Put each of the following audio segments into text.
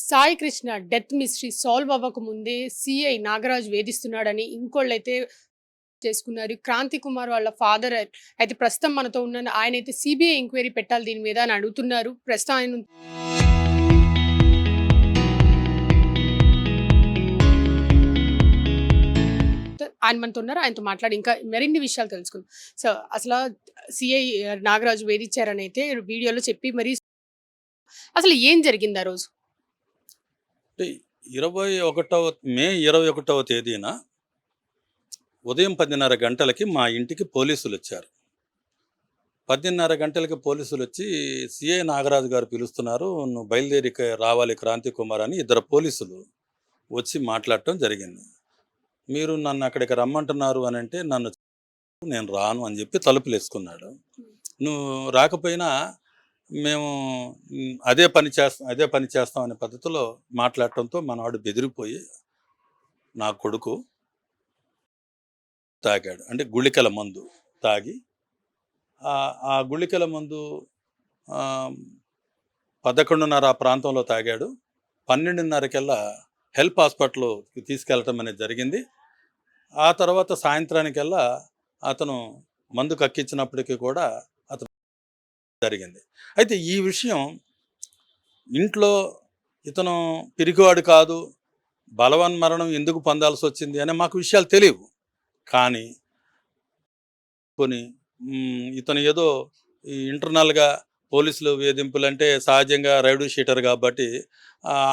Sai Krishna death mystery solve అవ్వక ముందే CI Nagaraju వేధిస్తున్నాడని ఇంకోళ్ళైతే చేసుకున్నారు. క్రాంతి కుమార్ వాళ్ళ ఫాదర్ అయితే ప్రస్తుతం మనతో ఉన్న ఆయనైతే సిబిఐ ఎంక్వైరీ పెట్టాలి దీని మీద అని అడుగుతున్నారు. ప్రస్తుతం ఆయన మనతో ఉన్నారు. ఆయనతో మాట్లాడి ఇంకా మరిన్ని విషయాలు తెలుసుకుందాం. సో అసలు సిఐ నాగరాజు వేధించారని అయితే వీడియోలో చెప్పి మరి అసలు ఏం జరిగింది ఆ రోజు? అంటే 21వ తేదీన ఉదయం 10:30 గంటలకి మా ఇంటికి పోలీసులు వచ్చారు. 10:30 గంటలకి పోలీసులు వచ్చి సిఐ నాగరాజు గారు పిలుస్తున్నారు, నువ్వు బయలుదేరి రావాలి క్రాంతి కుమార్ అని ఇద్దరు పోలీసులు వచ్చి మాట్లాడటం జరిగింది. మీరు నన్ను అక్కడికి రమ్మంటున్నారు అని అంటే నేను రాను అని చెప్పి తలుపులు వేసుకున్నాడు. నువ్వు రాకపోయినా మేము అదే పని చేస్తాం అనే పద్ధతిలో మాట్లాడటంతో మనవాడు బెదిరిపోయి నా కొడుకు తాగాడు. అంటే గుళికల మందు తాగి ఆ గుళికల మందు 11:30 ప్రాంతంలో తాగాడు. 12:30కల్లా హెల్ప్ హాస్పిటల్కి తీసుకెళ్ళటం అనేది జరిగింది. ఆ తర్వాత సాయంత్రానికల్లా అతను మందు కక్కించినప్పటికీ కూడా అతను జరిగింది. అయితే ఈ విషయం ఇంట్లో ఇతను పిరికివాడు కాదు, బలవన్మరణం ఎందుకు పొందాల్సి వచ్చింది అనే మాకు విషయాలు తెలియవు. కానీ ఇతను ఏదో ఈ ఇంటర్నల్గా పోలీసులు వేధింపులంటే సహజంగా రౌడీ షీటర్ కాబట్టి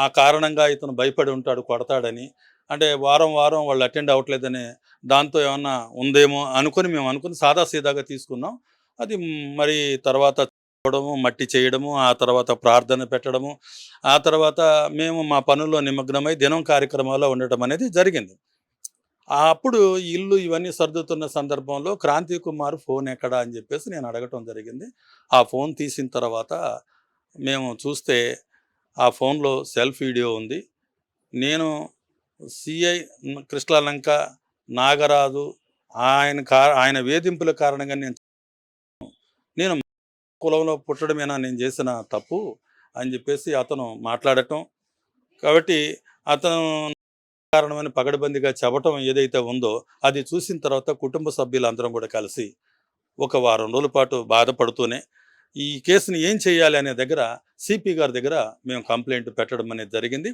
ఆ కారణంగా ఇతను భయపడి ఉంటాడు, కొడతాడని. అంటే వారం వాళ్ళు అటెండ్ అవ్వట్లేదని దాంతో ఏమన్నా ఉందేమో అనుకుని మేము అనుకుని సాదాసీదాగా తీసుకున్నాం. అది మరి తర్వాత చూడడము, మట్టి చేయడము, ఆ తర్వాత ప్రార్థన పెట్టడము, ఆ తర్వాత మేము మా పనుల్లో నిమగ్నమై దినం కార్యక్రమాల్లో ఉండటం అనేది జరిగింది. అప్పుడు ఇల్లు ఇవన్నీ సర్దుతున్న సందర్భంలో క్రాంతి కుమార్ ఫోన్ ఎక్కడా అని చెప్పేసి నేను అడగటం జరిగింది. ఆ ఫోన్ తీసిన తర్వాత మేము చూస్తే ఆ ఫోన్లో సెల్ఫ్ వీడియో ఉంది. నేను సిఐ కృష్ణలంక నాగరాజు ఆయన వేధింపుల కారణంగా నేను కులంలో పుట్టడమేనా నేను చేసిన తప్పు అని చెప్పేసి అతను మాట్లాడటం. కాబట్టి అతను కారణమని పగడబందిగా చెప్పటం ఏదైతే ఉందో అది చూసిన తర్వాత కుటుంబ సభ్యులందరం కూడా కలిసి ఒక వారం రోజుల పాటు బాధపడుతూనే ఈ కేసుని ఏం చేయాలి అనే దగ్గర సిపి గారి దగ్గర మేము కంప్లైంట్ పెట్టడం అనేది జరిగింది.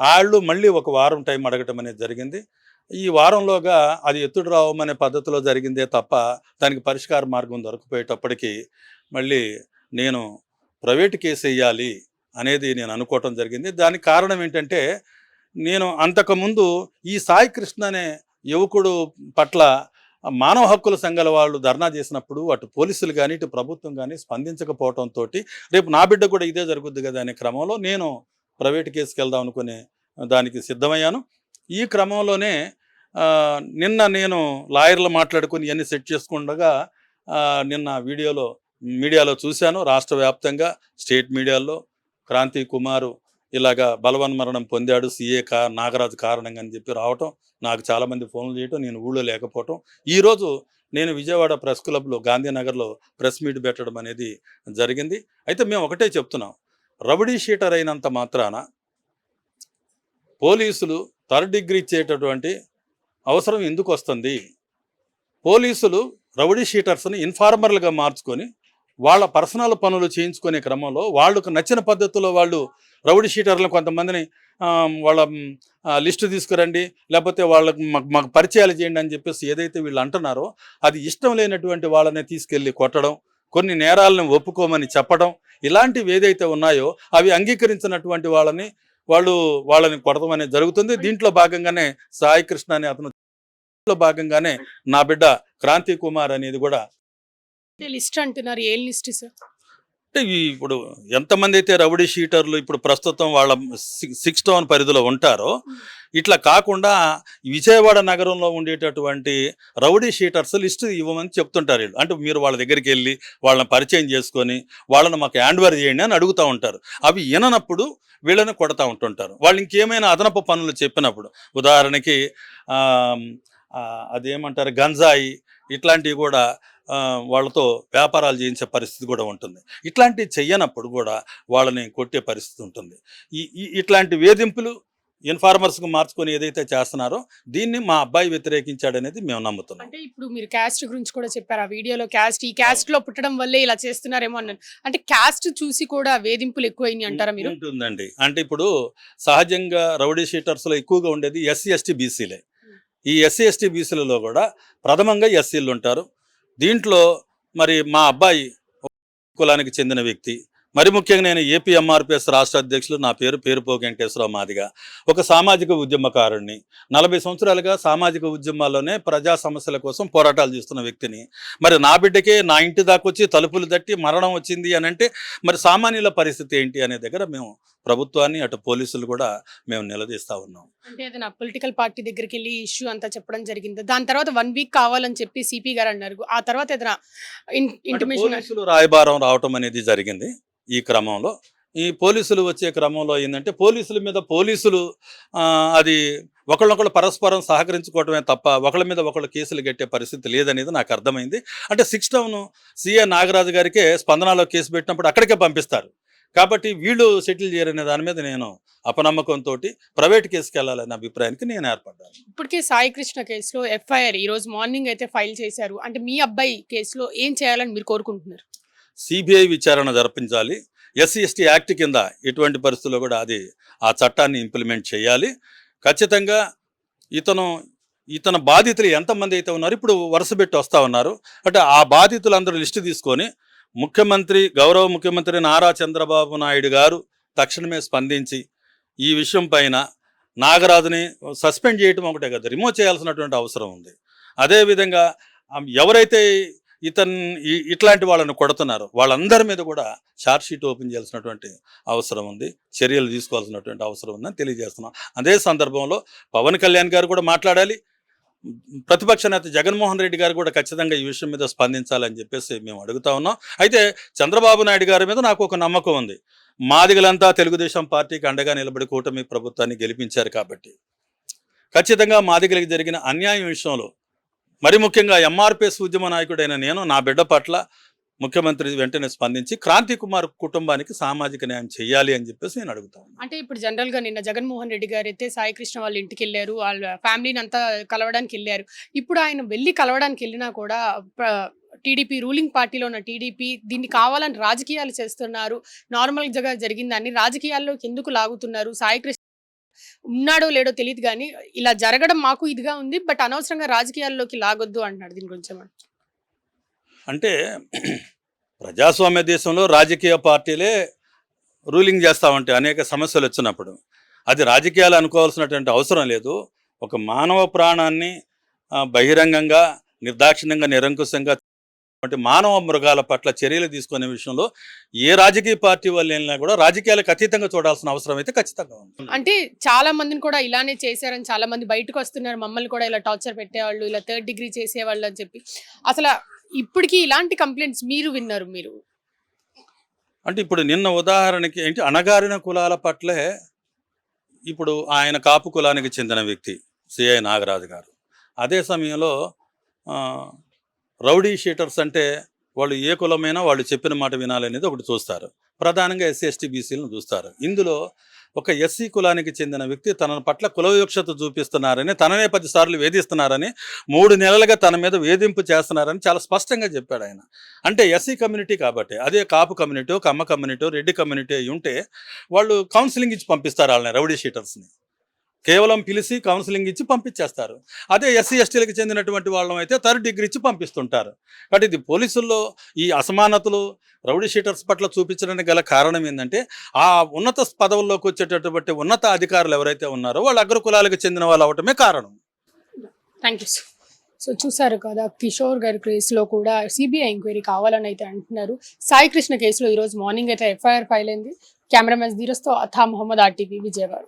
వాళ్ళు మళ్ళీ ఒక వారం టైం అడగటం అనేది జరిగింది. ఈ వారంలోగా అది ఎత్తుడు రావమనే పద్ధతిలో జరిగిందే తప్ప దానికి పరిష్కార మార్గం దొరకపోయేటప్పటికీ మళ్ళీ నేను ప్రైవేట్ కేసు వేయాలి అనేది నేను అనుకోవటం జరిగింది. దానికి కారణం ఏంటంటే నేను అంతకుముందు ఈ సాయి కృష్ణ అనే యువకుడు పట్ల మానవ హక్కుల సంఘాల వాళ్ళు ధర్నా చేసినప్పుడు అటు పోలీసులు కానీ ఇటు ప్రభుత్వం కానీ స్పందించకపోవడంతో రేపు నా బిడ్డ కూడా ఇదే జరుగుద్ది కదా అనే క్రమంలో నేను ప్రైవేట్ కేసుకి వెళ్దాం అనుకునే దానికి సిద్ధమయ్యాను. ఈ క్రమంలోనే నిన్న నేను లాయర్లు మాట్లాడుకుని ఇవన్నీ సెట్ చేసుకుండగా నిన్న మీడియాలో చూశాను. రాష్ట్ర వ్యాప్తంగా స్టేట్ మీడియాలో క్రాంతి కుమారు ఇలాగా బలవన్మరణం పొందాడు సిఏ నాగరాజు కారణంగా అని చెప్పి రావటం, నాకు చాలామంది ఫోన్లు చేయటం, నేను ఊళ్ళో లేకపోవటం. ఈరోజు నేను విజయవాడ ప్రెస్ క్లబ్లో గాంధీనగర్లో ప్రెస్ మీట్ పెట్టడం అనేది జరిగింది. అయితే మేము ఒకటే చెప్తున్నాం, రౌడీ షీటర్ అయినంత మాత్రాన పోలీసులు థర్డ్ డిగ్రీ ఇచ్చేటటువంటి అవసరం ఎందుకు వస్తుంది? పోలీసులు రౌడీ షీటర్స్ని ఇన్ఫార్మర్లుగా మార్చుకొని వాళ్ళ పర్సనల్ పనులు చేయించుకునే క్రమంలో వాళ్ళకు నచ్చిన పద్ధతిలో వాళ్ళు రౌడీ షీటర్లను కొంతమందిని వాళ్ళ లిస్టు తీసుకురండి, లేకపోతే వాళ్ళకు మాకు పరిచయాలు చేయండి అని చెప్పేసి ఏదైతే వీళ్ళు అంటున్నారో అది ఇష్టం లేనటువంటి వాళ్ళని తీసుకెళ్ళి కొట్టడం, కొన్ని నేరాలను ఒప్పుకోమని చెప్పడం, ఇలాంటివి ఏదైతే ఉన్నాయో అవి అంగీకరించినటువంటి వాళ్ళని కొడతాం అనేది జరుగుతుంది. దీంట్లో భాగంగానే సాయి కృష్ణ అనే అతను భాగంగానే నా బిడ్డ క్రాంతి కుమార్ అనేది కూడా లిస్ట్ అంటున్నారు. ఏ లిస్ట్ సార్? అంటే ఇప్పుడు ఎంతమంది అయితే రౌడీ షీటర్లు ఇప్పుడు ప్రస్తుతం వాళ్ళ 6 టౌన్ పరిధిలో ఉంటారో ఇట్లా కాకుండా విజయవాడ నగరంలో ఉండేటటువంటి రౌడీ షీటర్స్ లిస్టు ఇవ్వమని చెప్తుంటారు వీళ్ళు. అంటే మీరు వాళ్ళ దగ్గరికి వెళ్ళి వాళ్ళని పరిచయం చేసుకొని వాళ్ళని మాకు హ్యాండ్ ఓవర్ చేయండి అని అడుగుతూ ఉంటారు. అవి విననప్పుడు వీళ్ళని కొడతా ఉంటుంటారు. వాళ్ళు ఇంకేమైనా అదనపు పనులు చెప్పినప్పుడు, ఉదాహరణకి అదేమంటారు గంజాయి ఇట్లాంటివి కూడా వాళ్ళతో వ్యాపారాలు చేయించే పరిస్థితి కూడా ఉంటుంది. ఇట్లాంటివి చెయ్యనప్పుడు కూడా వాళ్ళని కొట్టే పరిస్థితి ఉంటుంది. ఇట్లాంటి వేధింపులు ఇన్ఫార్మర్స్కి మార్చుకొని ఏదైతే చేస్తున్నారో దీన్ని మా అబ్బాయి వ్యతిరేకించాడనేది మేము నమ్ముతున్నాం. అంటే ఇప్పుడు మీరు క్యాస్ట్ గురించి కూడా చెప్పారు ఆ వీడియోలో, ఈ క్యాస్ట్ లో పుట్టడం వల్లే ఇలా చేస్తున్నారేమో అన్నారు. అంటే క్యాస్ట్ చూసి కూడా వేధింపులు ఎక్కువైనాయి అంటారా మీరు? ఉంటుందండి. అంటే ఇప్పుడు సహజంగా రౌడీ షీటర్స్లో ఎక్కువగా ఉండేది ఎస్సీ ఎస్టీ బీసీలే. ఈ ఎస్సీ ఎస్టీ బీసీలలో కూడా ప్రథమంగా ఎస్సీలు ఉంటారు. దీంట్లో మరి మా అబ్బాయి కులానికి చెందిన వ్యక్తి, మరి ముఖ్యంగా నేను ఏపీ ఎంఆర్పిఎస్ రాష్ట్ర అధ్యక్షులు, నా పేరు పేరుపోగు వెంకటేశ్వరరావు మాదిగ, ఒక సామాజిక ఉద్యమకారుణ్ణి, 40 సంవత్సరాలుగా సామాజిక ఉద్యమాల్లోనే ప్రజా సమస్యల కోసం పోరాటాలు చేస్తున్న వ్యక్తిని, మరి నా బిడ్డకే నా ఇంటి దాకా వచ్చి తలుపులు తట్టి మరణం వచ్చింది అని అంటే మరి సామాన్యుల పరిస్థితి ఏంటి అనే దగ్గర మేము ప్రభుత్వాన్ని అటు పోలీసులు కూడా మేము నిలదీస్తా ఉన్నాం. అంటే ఏదైనా పొలిటికల్ పార్టీ దగ్గరికి వెళ్ళి ఇష్యూ అంతా చెప్పడం జరిగింది, దాని తర్వాత 1 వీక్ కావాలని చెప్పి సిపి గారు అన్నారు, ఆ తర్వాత ఏదైనా ఇంటిమేషన్ పోలీసులు రాయబారం రావటం అనేది జరిగింది. ఈ క్రమంలో ఈ పోలీసులు వచ్చే క్రమంలో ఏంటంటే పోలీసుల మీద పోలీసులు అది ఒకళ్ళొకళ్ళు పరస్పరం సహకరించుకోవటమే తప్ప ఒకళ్ళ మీద ఒకళ్ళు కేసులు కట్టే పరిస్థితి లేదనేది నాకు అర్థమైంది. అంటే 6 టౌన్ సిఏ నాగరాజు గారికే స్పందనలో కేసు పెట్టినప్పుడు అక్కడికే పంపిస్తారు కాబట్టి వీళ్ళు సెటిల్ చేయరనే దాని మీద నేను అపనమ్మకంతో ప్రైవేట్ కేసుకి వెళ్ళాలనే అభిప్రాయానికి నేను ఏర్పడ్డాను. ఇప్పటికే సాయి కృష్ణ కేసులో ఎఫ్ఐఆర్ ఈ రోజు మార్నింగ్ అయితే ఫైల్ చేశారు. అంటే మీ అబ్బాయి కేసులో ఏం చేయాలని మీరు కోరుకుంటున్నారు? సిబిఐ విచారణ జరిపించాలి. ఎస్సీ ఎస్టీ యాక్ట్ కింద ఎటువంటి పరిస్థితుల్లో కూడా అది ఆ చట్టాన్ని ఇంప్లిమెంట్ చేయాలి. ఖచ్చితంగా ఇతను బాధితులు ఎంతమంది అయితే ఉన్నారు ఇప్పుడు వరుస పెట్టి వస్తూ ఉన్నారు. అంటే ఆ బాధితులందరూ లిస్టు తీసుకొని గౌరవ ముఖ్యమంత్రి నారా చంద్రబాబు నాయుడు గారు తక్షణమే స్పందించి ఈ విషయం పైన నాగరాజుని సస్పెండ్ చేయటం ఒకటే కదా, రిమూవ్ చేయాల్సినటువంటి అవసరం ఉంది. అదేవిధంగా ఎవరైతే ఇట్లాంటి వాళ్ళని కొడుతున్నారు వాళ్ళందరి మీద కూడా ఛార్జ్ షీట్ ఓపెన్ చేయాల్సినటువంటి అవసరం ఉంది, చర్యలు తీసుకోవాల్సినటువంటి అవసరం ఉందని తెలియజేస్తున్నాం. అదే సందర్భంలో పవన్ కళ్యాణ్ గారు కూడా మాట్లాడాలి, ప్రతిపక్ష నేత జగన్మోహన్ రెడ్డి గారు కూడా ఖచ్చితంగా ఈ విషయం మీద స్పందించాలని చెప్పేసి మేము అడుగుతా ఉన్నాం. అయితే చంద్రబాబు నాయుడు గారి మీద నాకు ఒక నమ్మకం ఉంది. మాదిగలంతా తెలుగుదేశం పార్టీకి అండగా నిలబడి కూటమి ప్రభుత్వాన్ని గెలిపించారు కాబట్టి ఖచ్చితంగా మాదిగలకు జరిగిన అన్యాయం విషయంలో మరి ముఖ్యంగా ఎంఆర్పిఎస్ ఉద్యమ నాయకుడైన నేను నా బిడ్డ పట్ల ముఖ్యమంత్రి వెంటనే స్పందించి క్రాంతి కుమార్ కుటుంబానికి సామాజిక న్యాయం చేయాలి అని చెప్పేసి నేను అడుగుతాను. అంటే ఇప్పుడు జనరల్ గా నిన్న జగన్మోహన్ రెడ్డి గారు అయితే సాయి కృష్ణ వాళ్ళ ఇంటికి వెళ్ళారు, వాళ్ళ ఫ్యామిలీని అంతా కలవడానికి వెళ్ళారు. ఇప్పుడు ఆయన వెళ్ళి కలవడానికి వెళ్ళినా కూడా టీడీపీ రూలింగ్ పార్టీలో ఉన్న టీడీపీ దీన్ని కావాలని రాజకీయాలు చేస్తున్నారు, నార్మల్ గా జరిగిందని రాజకీయాల్లోకి ఎందుకు లాగుతున్నారు, సాయి కృష్ణ ఉన్నాడో లేడో తెలియదు కానీ ఇలా జరగడం మాకు ఇదిగా ఉంది, బట్ అనవసరంగా రాజకీయాల్లోకి లాగొద్దు అంటున్నాడు. దీని గురించి అంటే ప్రజాస్వామ్య దేశంలో రాజకీయ పార్టీలే రూలింగ్ చేస్తూ ఉంటాయి అనేక సమస్యలు వచ్చినప్పుడు. అది రాజకీయాలు అనుకోవాల్సినటువంటి అవసరం లేదు. ఒక మానవ ప్రాణాన్ని బహిరంగంగా నిర్దాక్షిణ్యంగా నిరంకుశంగా మానవ మృగాల పట్ల చర్యలు తీసుకునే విషయంలో ఏ రాజకీయ పార్టీ వాళ్ళు వెళ్ళినా కూడా రాజకీయాలకు అతీతంగా చూడాల్సిన అవసరం అయితే ఖచ్చితంగా ఉంది. అంటే చాలా మందిని కూడా ఇలానే చేశారని చాలా మంది బయటకు వస్తున్నారు, మమ్మల్ని కూడా ఇలా టార్చర్ పెట్టేవాళ్ళు, ఇలా 3rd డిగ్రీ చేసేవాళ్ళు అని చెప్పి. అసలు ఇప్పటికీ ఇలాంటి కంప్లైంట్స్ మీరు విన్నారు? మీరు అంటే ఇప్పుడు నిన్న ఉదాహరణకి ఏంటి అణగారిన కులాల పట్లే ఇప్పుడు ఆయన కాపు కులానికి చెందిన వ్యక్తి సిఐ నాగరాజు గారు, అదే సమయంలో రౌడీ షీటర్స్ అంటే వాళ్ళు ఏ కులమైనా వాళ్ళు చెప్పిన మాట వినాలనేది ఒకటి చూస్తారు. ప్రధానంగా ఎస్సీ ఎస్టీ బీసీలను చూస్తారు. ఇందులో ఒక ఎస్సీ కులానికి చెందిన వ్యక్తి తన పట్ల కుల వివక్షత చూపిస్తున్నారని, తననే 10 సార్లు వేధిస్తున్నారని, 3 నెలలుగా తన మీద వేధింపు చేస్తున్నారని చాలా స్పష్టంగా చెప్పాడు ఆయన. అంటే ఎస్సీ కమ్యూనిటీ కాబట్టి, అదే కాపు కమ్యూనిటీ, కమ్మ కమ్యూనిటీ, రెడ్డి కమ్యూనిటీ అయి ఉంటే వాళ్ళు కౌన్సిలింగ్ ఇచ్చి పంపిస్తారు వాళ్ళని, రౌడీ షీటర్స్ని కేవలం పిలిచి కౌన్సిలింగ్ ఇచ్చి పంపించేస్తారు. అదే ఎస్సీ ఎస్టీలకు చెందినటువంటి వాళ్ళం అయితే 3rd డిగ్రీ ఇచ్చి పంపిస్తుంటారు. కాబట్టి ఇది పోలీసుల్లో ఈ అసమానతలు రౌడీ షీటర్స్ పట్ల చూపించడానికి గల కారణం ఏంటంటే ఆ ఉన్నత పదవుల్లోకి వచ్చేటటువంటి ఉన్నత అధికారులు ఎవరైతే ఉన్నారో వాళ్ళు అగ్ర కులాలకు చెందిన వాళ్ళు అవటమే కారణం. Thank you. సో చూసారు కదా, కిషోర్ గారి కేసులో కూడా సిబిఐ ఎంక్వైరీ కావాలని అయితే అంటున్నారు. సాయి కృష్ణ కేసులో ఈరోజు మార్నింగ్ అయితే ఎఫ్ఐఆర్ ఫైల్ అయింది. కెమెరామెన్ ధీరస్తో అథా మొహమ్మద్, RTV, విజయవాడ.